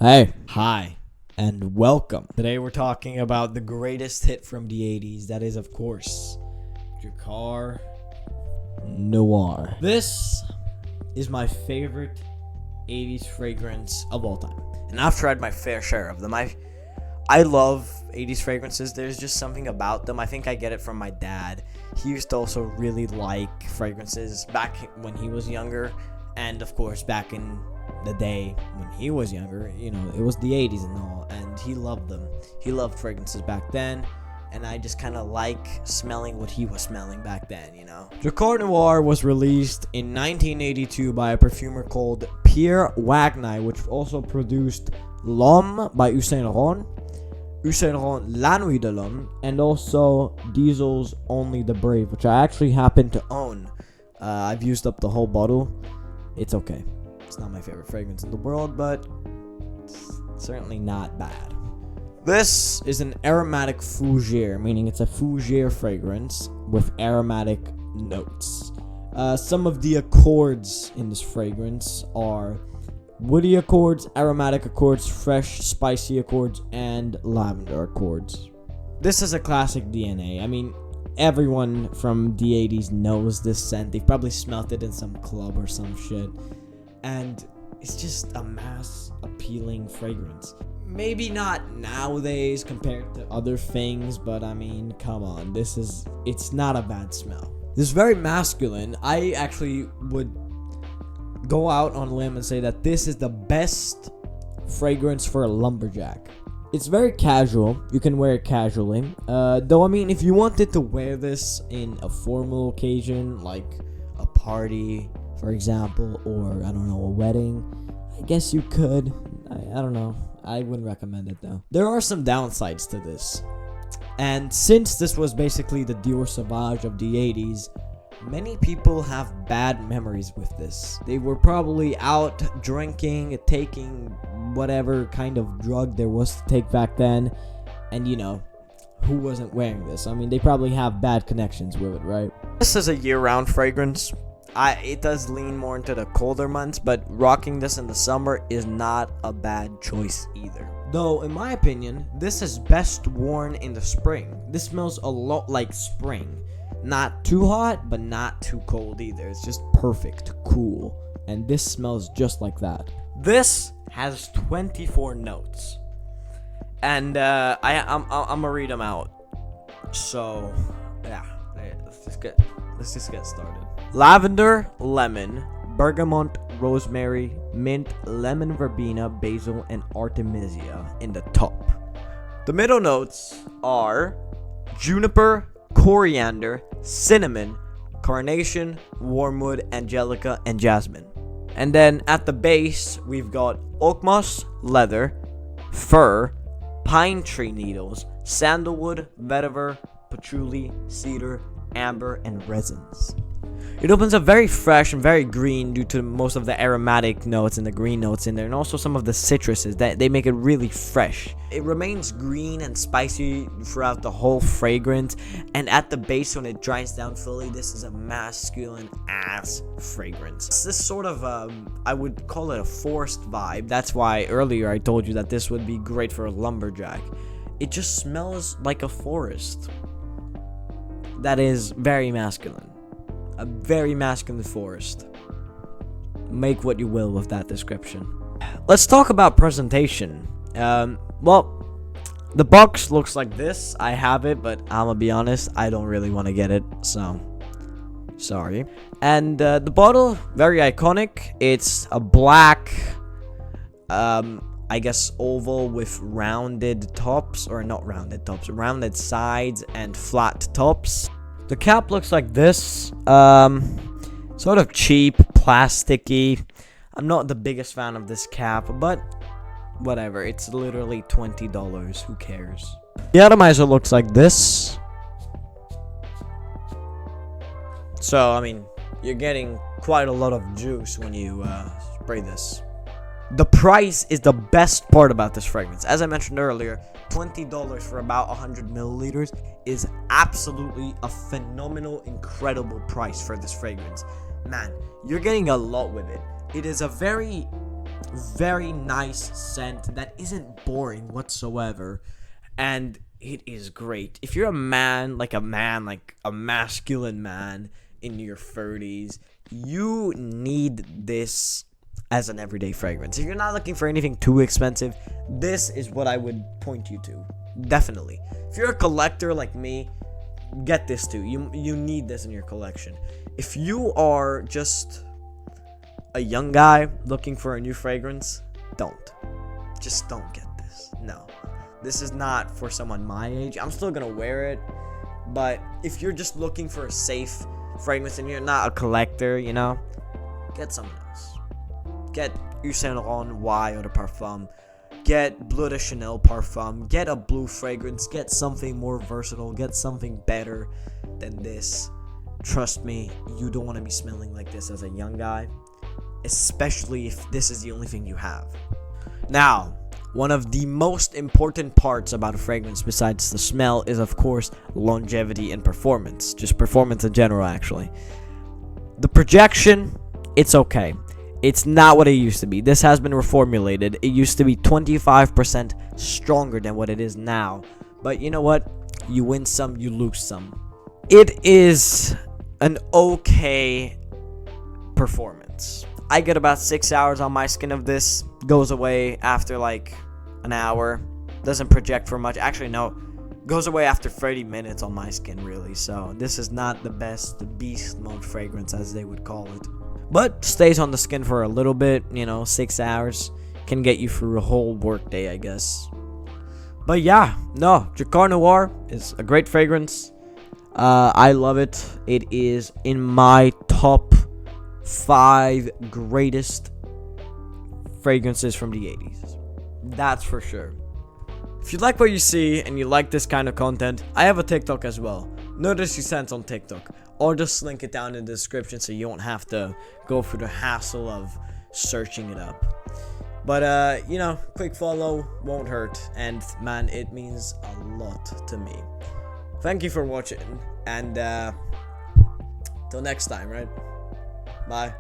Hey, hi, and welcome. Today we're talking about the greatest hit from the 80s. That is, of course, Drakkkar Noir. This is my favorite 80s fragrance of all time. And I've tried my fair share of them. I love 80s fragrances. There's just something about them. I think I get it from my dad. He used to also really like fragrances back when he was younger. And, of course, back in the day when he was younger, it was the 80s and all, and he loved them. He loved fragrances back then, and I just kind of like smelling what he was smelling back then, Drakkkar Noir was released in 1982 by a perfumer called Pierre Wagner, which also produced L'Homme by Saint Laurent, La Nuit de l'Homme, and also Diesel's Only the Brave, which I actually happen to own. I've used up the whole bottle. It's okay. It's not my favorite fragrance in the world, but it's certainly not bad. This is an aromatic fougere, meaning it's a fougere fragrance with aromatic notes. Some of the accords in this fragrance are woody accords, aromatic accords, fresh, spicy accords, and lavender accords. This is a classic DNA. I mean, everyone from the 80s knows this scent. They've probably smelt it in some club or some shit. And it's just a mass appealing fragrance. Maybe not nowadays compared to other things, but I mean, come on. It's not a bad smell. This is very masculine. I actually would go out on a limb and say that this is the best fragrance for a lumberjack. It's very casual. You can wear it casually. Though, I mean, if you wanted to wear this in a formal occasion, like a party, for example, or, I don't know, a wedding, I guess you could. I don't know. I wouldn't recommend it, though. There are some downsides to this. And since this was basically the Dior Sauvage of the 80s, many people have bad memories with this. They were probably out drinking, taking whatever kind of drug there was to take back then. And, who wasn't wearing this? I mean, they probably have bad connections with it, right? This is a year-round fragrance. It does lean more into the colder months, but rocking this in the summer is not a bad choice either. Though, in my opinion, this is best worn in the spring. This smells a lot like spring. Not too hot, but not too cold either. It's just perfect, cool. And this smells just like that. This has 24 notes. And I'm gonna read them out. So, yeah, let's just get started. Lavender, lemon, bergamot, rosemary, mint, lemon verbena, basil, and artemisia in the top. The middle notes are juniper, coriander, cinnamon, carnation, wormwood, angelica, and jasmine. And then at the base, we've got oak moss, leather, fir, pine tree needles, sandalwood, vetiver, patchouli, cedar, amber, and resins. It opens up very fresh and very green due to most of the aromatic notes and the green notes in there, and also some of the citruses that they make it really fresh. It remains green and spicy throughout the whole fragrance, and at the base when it dries down fully, this is a masculine ass fragrance. It's this sort of I would call it a forest vibe. That's why earlier I told you that this would be great for a lumberjack. It just smells like a forest. That is very masculine. A very masculine forest. Make what you will with that description. Let's talk about presentation. Well, the box looks like this. I have it, but I'm gonna be honest, I don't really want to get it, so sorry. And the bottle, very iconic. It's a black, I guess oval with rounded tops, or not rounded tops, rounded sides and flat tops. The cap looks like this, sort of cheap, plasticky. I'm not the biggest fan of this cap, but whatever, it's literally $20, who cares? The atomizer looks like this. So, I mean, you're getting quite a lot of juice when you spray this. The price is the best part about this fragrance. As I mentioned earlier, $20 for about 100 milliliters is absolutely a phenomenal, incredible price for this fragrance. Man, you're getting a lot with it. It is a very very nice scent that isn't boring whatsoever, and it is great. If you're a man, like a masculine man in your 30s, you need this as an everyday fragrance. If you're not looking for anything too expensive, this is what I would point you to. Definitely. If you're a collector like me, get this too. You need this in your collection. If you are just a young guy looking for a new fragrance, don't get this. No. This is not for someone my age. I'm still gonna wear it, but if you're just looking for a safe fragrance and you're not a collector, get someone else. Get Yves Saint Laurent Y Eau de Parfum. Get Bleu de Chanel Parfum. Get a blue fragrance. Get something more versatile. Get something better than this. Trust me, you don't want to be smelling like this as a young guy, especially if this is the only thing you have. Now, one of the most important parts about a fragrance besides the smell is, of course, longevity and performance. Just performance in general, actually. The projection, it's okay. It's not what it used to be. This has been reformulated. It used to be 25% stronger than what it is now. But you know what? You win some, you lose some. It is an okay performance. I get about 6 hours on my skin of this. Goes away after like an hour. Doesn't project for much. Actually, no. Goes away after 30 minutes on my skin, really. So this is not the best beast mode fragrance, as they would call it. But stays on the skin for a little bit, 6 hours. Can get you through a whole work day, I guess. But yeah, no, Drakkkar Noir is a great fragrance. I love it. It is in my top 5 greatest fragrances from the 80s. That's for sure. If you like what you see and you like this kind of content, I have a TikTok as well. Notice you sent on TikTok. Or just link it down in the description so you won't have to go through the hassle of searching it up. But, quick follow won't hurt. And, man, it means a lot to me. Thank you for watching. And, till next time, right? Bye.